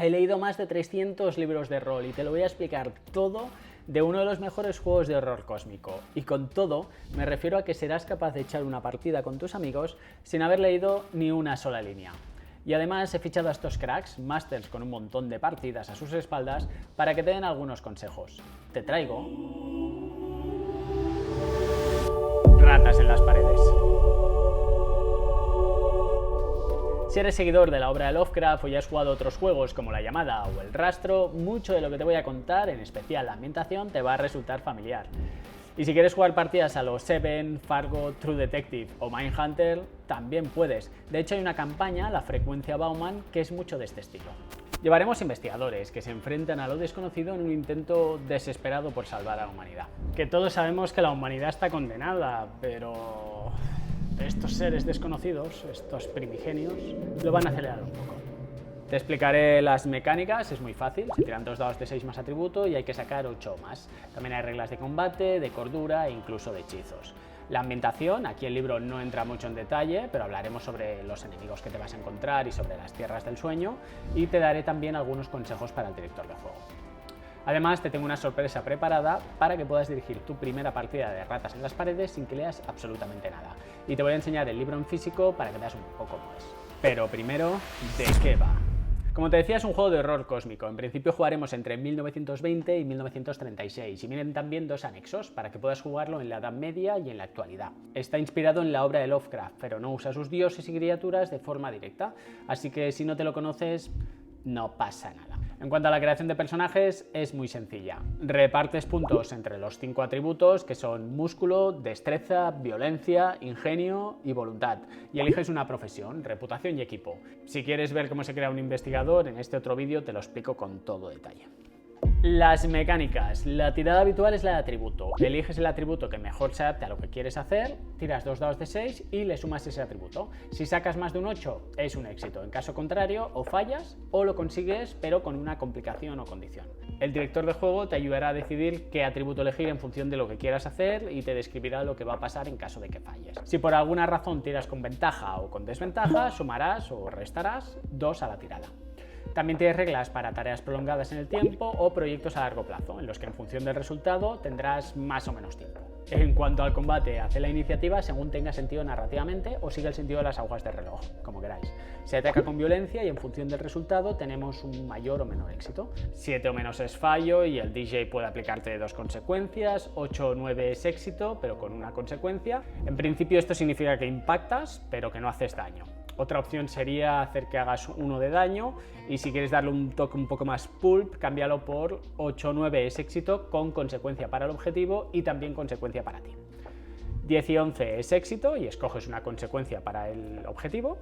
He leído más de 300 libros de rol y te lo voy a explicar todo de uno de los mejores juegos de horror cósmico. Y con todo me refiero a que serás capaz de echar una partida con tus amigos sin haber leído ni una sola línea. Y además he fichado a estos cracks, masters con un montón de partidas a sus espaldas, para que te den algunos consejos. Te traigo Ratas en las paredes. Si eres seguidor de la obra de Lovecraft o ya has jugado otros juegos como La Llamada o El Rastro, mucho de lo que te voy a contar, en especial la ambientación, te va a resultar familiar. Y si quieres jugar partidas a los Seven, Fargo, True Detective o Mindhunter, también puedes. De hecho hay una campaña, la frecuencia Bauman, que es mucho de este estilo. Llevaremos investigadores que se enfrentan a lo desconocido en un intento desesperado por salvar a la humanidad. Que todos sabemos que la humanidad está condenada, pero estos seres desconocidos, estos primigenios, lo van a acelerar un poco. Te explicaré las mecánicas, es muy fácil, se tiran 2 dados de 6 más atributo y hay que sacar 8 más. También hay reglas de combate, de cordura e incluso de hechizos. La ambientación, aquí el libro no entra mucho en detalle, pero hablaremos sobre los enemigos que te vas a encontrar y sobre las tierras del sueño, y te daré también algunos consejos para el director de juego. Además, te tengo una sorpresa preparada para que puedas dirigir tu primera partida de Ratas en las paredes sin que leas absolutamente nada. Y te voy a enseñar el libro en físico para que veas un poco cómo es. Pero primero, ¿de qué va? Como te decía, es un juego de horror cósmico. En principio jugaremos entre 1920 y 1936 y vienen también 2 anexos para que puedas jugarlo en la Edad Media y en la actualidad. Está inspirado en la obra de Lovecraft, pero no usa sus dioses y criaturas de forma directa, así que si no te lo conoces, no pasa nada. En cuanto a la creación de personajes, es muy sencilla. Repartes puntos entre los 5 atributos que son músculo, destreza, violencia, ingenio y voluntad. Y eliges una profesión, reputación y equipo. Si quieres ver cómo se crea un investigador, en este otro vídeo te lo explico con todo detalle. Las mecánicas. La tirada habitual es la de atributo. Eliges el atributo que mejor se adapte a lo que quieres hacer, tiras 2 dados de 6 y le sumas ese atributo. Si sacas más de un 8, es un éxito. En caso contrario, o fallas o lo consigues, pero con una complicación o condición. El director de juego te ayudará a decidir qué atributo elegir en función de lo que quieras hacer y te describirá lo que va a pasar en caso de que falles. Si por alguna razón tiras con ventaja o con desventaja, sumarás o restarás 2 a la tirada. También tienes reglas para tareas prolongadas en el tiempo o proyectos a largo plazo, en los que en función del resultado tendrás más o menos tiempo. En cuanto al combate, hace la iniciativa según tenga sentido narrativamente o siga el sentido de las agujas de reloj, como queráis. Se ataca con violencia y en función del resultado tenemos un mayor o menor éxito. 7 o menos es fallo y el DJ puede aplicarte 2 consecuencias, 8 o 9 es éxito, pero con una consecuencia. En principio esto significa que impactas, pero que no haces daño. Otra opción sería hacer que hagas 1 de daño y si quieres darle un toque un poco más pulp, cámbialo por 8 o 9 es éxito con consecuencia para el objetivo y también consecuencia para ti. 10 y 11 es éxito y escoges una consecuencia para el objetivo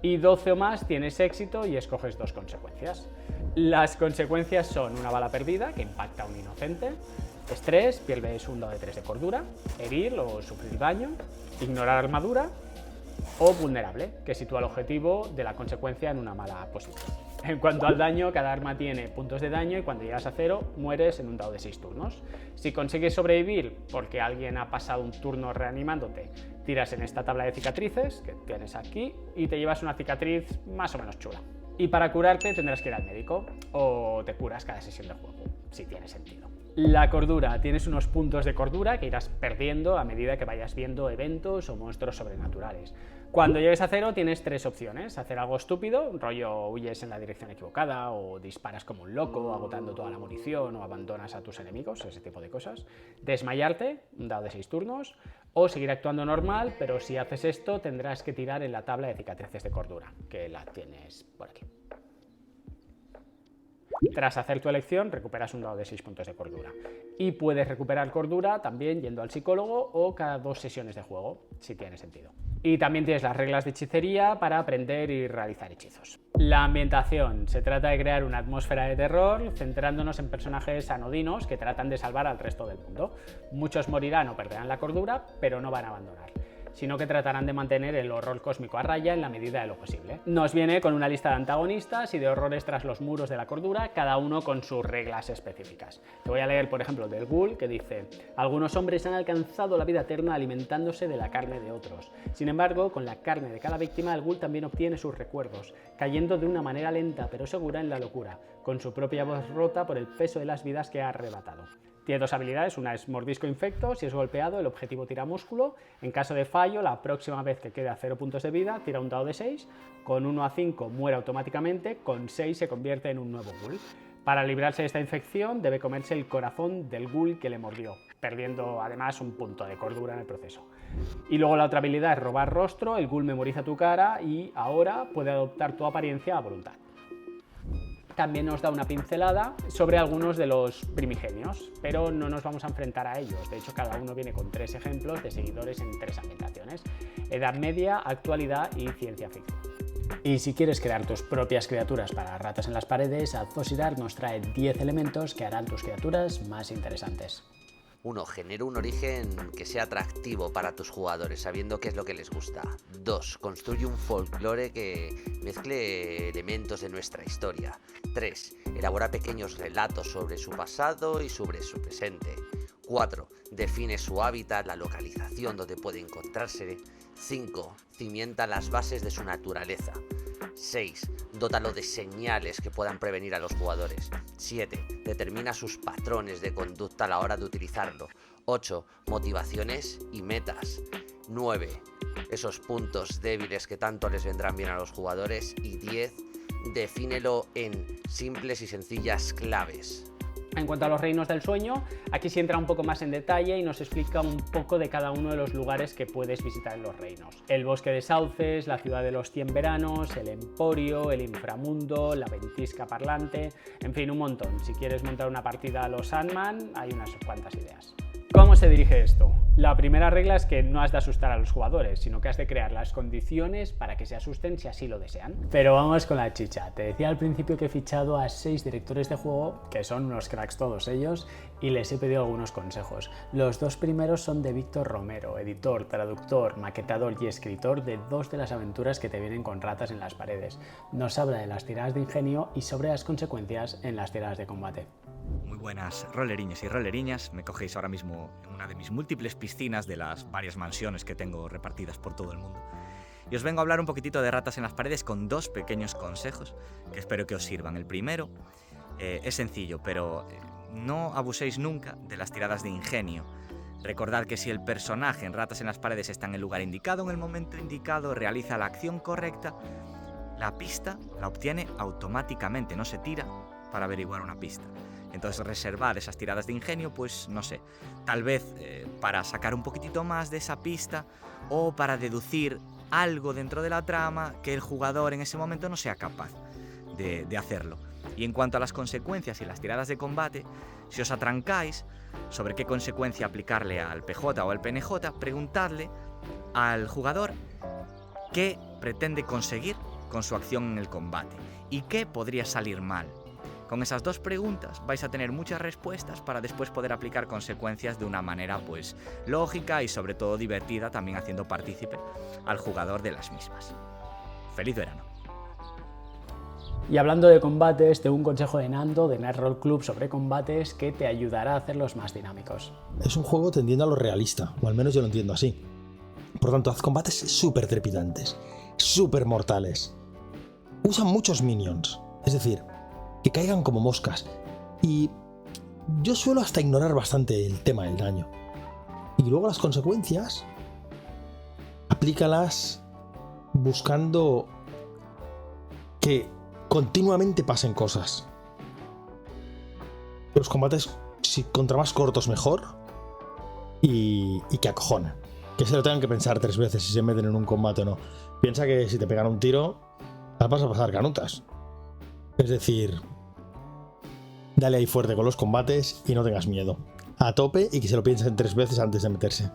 y 12 o más tienes éxito y escoges 2 consecuencias. Las consecuencias son una bala perdida que impacta a un inocente, estrés, pierdes un dado de 3 de cordura, herir o sufrir daño, ignorar armadura o vulnerable, que sitúa el objetivo de la consecuencia en una mala posición. En cuanto al daño, cada arma tiene puntos de daño y cuando llegas a 0 mueres en un dado de 6 turnos. Si consigues sobrevivir porque alguien ha pasado un turno reanimándote, tiras en esta tabla de cicatrices que tienes aquí y te llevas una cicatriz más o menos chula. Y para curarte tendrás que ir al médico o te curas cada sesión de juego, si tiene sentido. La cordura. Tienes unos puntos de cordura que irás perdiendo a medida que vayas viendo eventos o monstruos sobrenaturales. Cuando llegues a 0 tienes 3 opciones. Hacer algo estúpido, rollo huyes en la dirección equivocada o disparas como un loco agotando toda la munición o abandonas a tus enemigos, ese tipo de cosas. Desmayarte, un dado de 6 turnos, o seguir actuando normal, pero si haces esto tendrás que tirar en la tabla de cicatrices de cordura, que la tienes por aquí. Tras hacer tu elección, recuperas un dado de 6 puntos de cordura. Y puedes recuperar cordura también yendo al psicólogo o cada 2 sesiones de juego, si tiene sentido. Y también tienes las reglas de hechicería para aprender y realizar hechizos. La ambientación. Se trata de crear una atmósfera de terror centrándonos en personajes anodinos que tratan de salvar al resto del mundo. Muchos morirán o perderán la cordura, pero no van a abandonar. sino que tratarán de mantener el horror cósmico a raya en la medida de lo posible. Nos viene con una lista de antagonistas y de horrores tras los muros de la cordura, cada uno con sus reglas específicas. Te voy a leer, por ejemplo, del Ghoul, que dice: algunos hombres han alcanzado la vida eterna alimentándose de la carne de otros. Sin embargo, con la carne de cada víctima, el Ghoul también obtiene sus recuerdos, cayendo de una manera lenta pero segura en la locura, con su propia voz rota por el peso de las vidas que ha arrebatado. Tiene dos habilidades, una es mordisco infecto, si es golpeado el objetivo tira músculo, en caso de fallo la próxima vez que quede a 0 puntos de vida tira un dado de 6, con 1 a 5 muere automáticamente, con 6 se convierte en un nuevo Ghoul. Para librarse de esta infección debe comerse el corazón del Ghoul que le mordió, perdiendo además un punto de cordura en el proceso. Y luego la otra habilidad es robar rostro, el Ghoul memoriza tu cara y ahora puede adoptar tu apariencia a voluntad. También nos da una pincelada sobre algunos de los primigenios, pero no nos vamos a enfrentar a ellos. De hecho, cada uno viene con 3 ejemplos de seguidores en 3 ambientaciones: Edad Media, Actualidad y Ciencia Ficción. Y si quieres crear tus propias criaturas para ratas en las paredes, Azosirar nos trae 10 elementos que harán tus criaturas más interesantes. 1. Genera un origen que sea atractivo para tus jugadores, sabiendo qué es lo que les gusta. 2. Construye un folclore que mezcle elementos de nuestra historia. 3. Elabora pequeños relatos sobre su pasado y sobre su presente. 4. Define su hábitat, la localización donde puede encontrarse. 5. Cimienta las bases de su naturaleza. 6. Dótalo de señales que puedan prevenir a los jugadores. 7. Determina sus patrones de conducta a la hora de utilizarlo. 8. Motivaciones y metas. 9. Esos puntos débiles que tanto les vendrán bien a los jugadores. Y 10. Defínelo en simples y sencillas claves. En cuanto a los reinos del sueño, aquí sí entra un poco más en detalle y nos explica un poco de cada uno de los lugares que puedes visitar en los reinos. El bosque de sauces, la ciudad de los 100 veranos, el emporio, el inframundo, la ventisca parlante, en fin, un montón. Si quieres montar una partida a los Sandman, hay unas cuantas ideas. ¿Cómo se dirige esto? La primera regla es que no has de asustar a los jugadores, sino que has de crear las condiciones para que se asusten si así lo desean. Pero vamos con la chicha. Te decía al principio que he fichado a 6 directores de juego, que son unos cracks todos ellos, y les he pedido algunos consejos. Los 2 primeros son de Víctor Romero, editor, traductor, maquetador y escritor de 2 de las aventuras que te vienen con ratas en las paredes. Nos habla de las tiradas de ingenio y sobre las consecuencias en las tiradas de combate. Muy buenas roleriños y roleriñas, me cogéis ahora mismo en una de mis múltiples piscinas de las varias mansiones que tengo repartidas por todo el mundo. Y os vengo a hablar un poquitito de ratas en las paredes con 2 pequeños consejos que espero que os sirvan. El primero es sencillo, pero no abuséis nunca de las tiradas de ingenio. Recordad que si el personaje en Ratas en las Paredes está en el lugar indicado, en el momento indicado, realiza la acción correcta, la pista la obtiene automáticamente, no se tira para averiguar una pista. Entonces reservad esas tiradas de ingenio, pues no sé, tal vez para sacar un poquitito más de esa pista o para deducir algo dentro de la trama que el jugador en ese momento no sea capaz de hacerlo. Y en cuanto a las consecuencias y las tiradas de combate, si os atrancáis sobre qué consecuencia aplicarle al PJ o al PNJ, preguntadle al jugador qué pretende conseguir con su acción en el combate y qué podría salir mal. Con esas 2 preguntas vais a tener muchas respuestas para después poder aplicar consecuencias de una manera pues lógica y sobre todo divertida, también haciendo partícipe al jugador de las mismas. ¡Feliz verano! Y hablando de combates, tengo un consejo de Nando de Nerdroll Club sobre combates que te ayudará a hacerlos más dinámicos. Es un juego tendiendo a lo realista, o al menos yo lo entiendo así. Por tanto, haz combates súper trepidantes, súper mortales. Usan muchos minions, es decir, que caigan como moscas. Y yo suelo hasta ignorar bastante el tema del daño. Y luego las consecuencias, aplícalas buscando que continuamente pasen cosas. Los combates, si contra más cortos mejor, y que acojonen. Que se lo tengan que pensar 3 veces si se meten en un combate o no. Piensa que si te pegan un tiro, las vas a pasar canutas. Es decir, dale ahí fuerte con los combates y no tengas miedo. A tope y que se lo piensen 3 veces antes de meterse.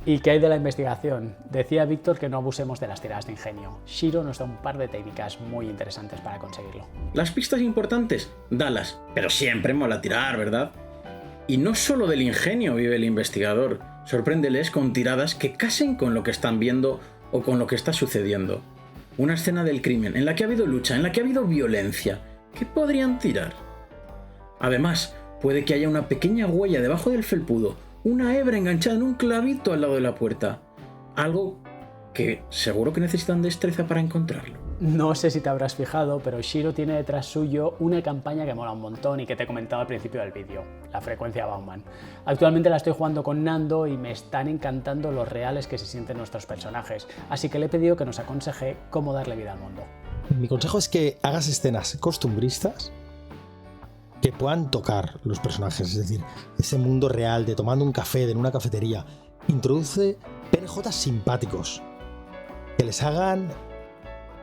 ¿Y qué hay de la investigación? Decía Víctor que no abusemos de las tiradas de ingenio. Shiro nos da un par de técnicas muy interesantes para conseguirlo. Las pistas importantes, dalas. Pero siempre mola tirar, ¿verdad? Y no solo del ingenio vive el investigador. Sorpréndeles con tiradas que casen con lo que están viendo o con lo que está sucediendo. Una escena del crimen en la que ha habido lucha, en la que ha habido violencia. ¿Qué podrían tirar? Además, puede que haya una pequeña huella debajo del felpudo, una hebra enganchada en un clavito al lado de la puerta. Algo que seguro que necesitan destreza para encontrarlo. No sé si te habrás fijado, pero Shiro tiene detrás suyo una campaña que mola un montón y que te he comentado al principio del vídeo, la frecuencia Bauman. Actualmente la estoy jugando con Nando y me están encantando los reales que se sienten nuestros personajes, así que le he pedido que nos aconseje cómo darle vida al mundo. Mi consejo es que hagas escenas costumbristas que puedan tocar los personajes, es decir, ese mundo real de tomando un café en una cafetería. Introduce PNJs simpáticos que les hagan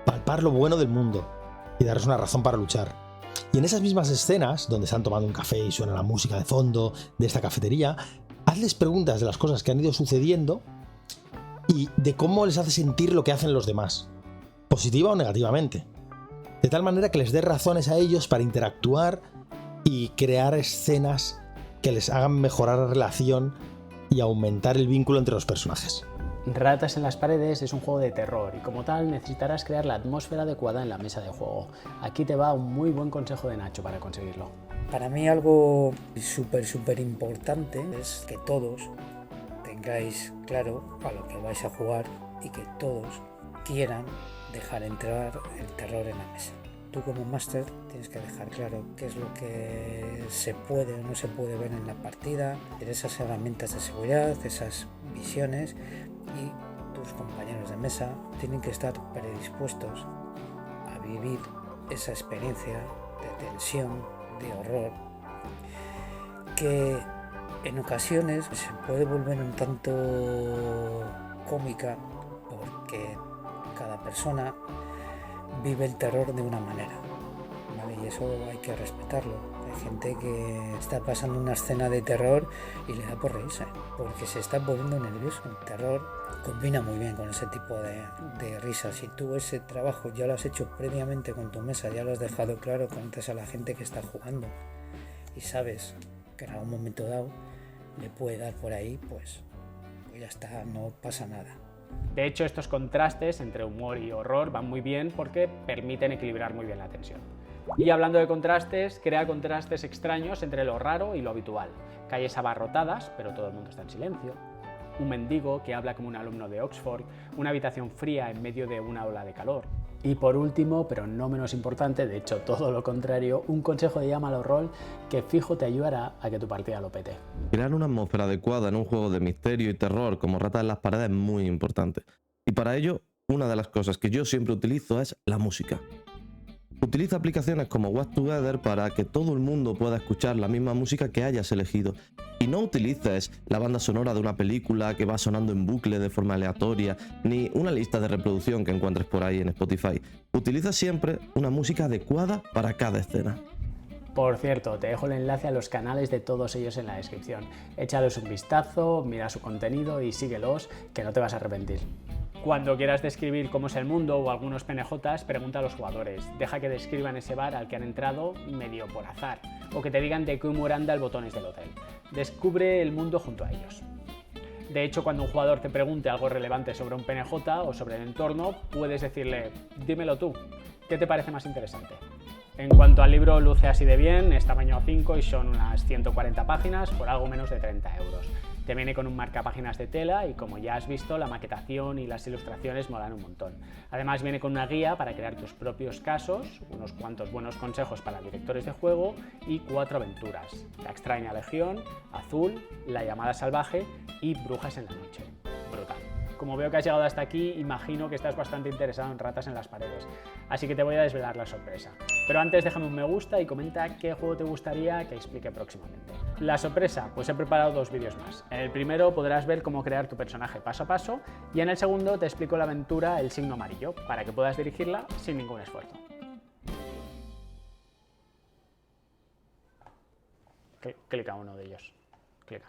palpar lo bueno del mundo y darles una razón para luchar. Y en esas mismas escenas, donde están tomando un café y suena la música de fondo de esta cafetería, hazles preguntas de las cosas que han ido sucediendo y de cómo les hace sentir lo que hacen los demás, positiva o negativamente. De tal manera que les dé razones a ellos para interactuar y crear escenas que les hagan mejorar la relación y aumentar el vínculo entre los personajes. Ratas en las paredes es un juego de terror y como tal necesitarás crear la atmósfera adecuada en la mesa de juego. Aquí te va un muy buen consejo de Nacho para conseguirlo. Para mí algo súper importante es que todos tengáis claro a lo que vais a jugar y que todos quieran dejar entrar el terror en la mesa. Tú como máster tienes que dejar claro qué es lo que se puede o no se puede ver en la partida, esas herramientas de seguridad, esas visiones, y tus compañeros de mesa tienen que estar predispuestos a vivir esa experiencia de tensión, de horror, que en ocasiones se puede volver un tanto cómica porque cada persona vive el terror de una manera, ¿vale? Y eso hay que respetarlo. Hay gente que está pasando una escena de terror y le da por reírse porque se está poniendo nervioso. El terror combina muy bien con ese tipo de risas. Si tú ese trabajo ya lo has hecho previamente con tu mesa, ya lo has dejado claro, conoces a la gente que está jugando y sabes que en algún momento dado le puede dar por ahí, pues ya está, no pasa nada. De hecho, estos contrastes entre humor y horror van muy bien porque permiten equilibrar muy bien la tensión. Y hablando de contrastes, crea contrastes extraños entre lo raro y lo habitual. Calles abarrotadas, pero todo el mundo está en silencio. Un mendigo que habla como un alumno de Oxford, una habitación fría en medio de una ola de calor. Y por último, pero no menos importante, de hecho todo lo contrario, un consejo de Llámalo Rol que fijo te ayudará a que tu partida lo pete. Crear una atmósfera adecuada en un juego de misterio y terror como Ratas en las paredes es muy importante. Y para ello, una de las cosas que yo siempre utilizo es la música. Utiliza aplicaciones como What Together para que todo el mundo pueda escuchar la misma música que hayas elegido. Y no utilices la banda sonora de una película que va sonando en bucle de forma aleatoria, ni una lista de reproducción que encuentres por ahí en Spotify. Utiliza siempre una música adecuada para cada escena. Por cierto, te dejo el enlace a los canales de todos ellos en la descripción. Échales un vistazo, mira su contenido y síguelos, que no te vas a arrepentir. Cuando quieras describir cómo es el mundo o algunos PNJs, pregunta a los jugadores. Deja que describan ese bar al que han entrado medio por azar, o que te digan de qué humor anda el botones del hotel. Descubre el mundo junto a ellos. De hecho, cuando un jugador te pregunte algo relevante sobre un PNJ o sobre el entorno, puedes decirle, dímelo tú, ¿qué te parece más interesante? En cuanto al libro, luce así de bien, es tamaño A5 y son unas 140 páginas por algo menos de 30 euros. Te viene con un marcapáginas de tela y, como ya has visto, la maquetación y las ilustraciones molan un montón. Además viene con una guía para crear tus propios casos, unos cuantos buenos consejos para directores de juego y 4 aventuras: La extraña legión, Azul, La llamada salvaje y Brujas en la noche. Brutal. Como veo que has llegado hasta aquí, imagino que estás bastante interesado en Ratas en las paredes, así que te voy a desvelar la sorpresa. Pero antes déjame un me gusta y comenta qué juego te gustaría que explique próximamente. La sorpresa, pues he preparado 2 vídeos más. En el primero podrás ver cómo crear tu personaje paso a paso y en el segundo te explico la aventura El signo amarillo, para que puedas dirigirla sin ningún esfuerzo. Clica uno de ellos. Clica.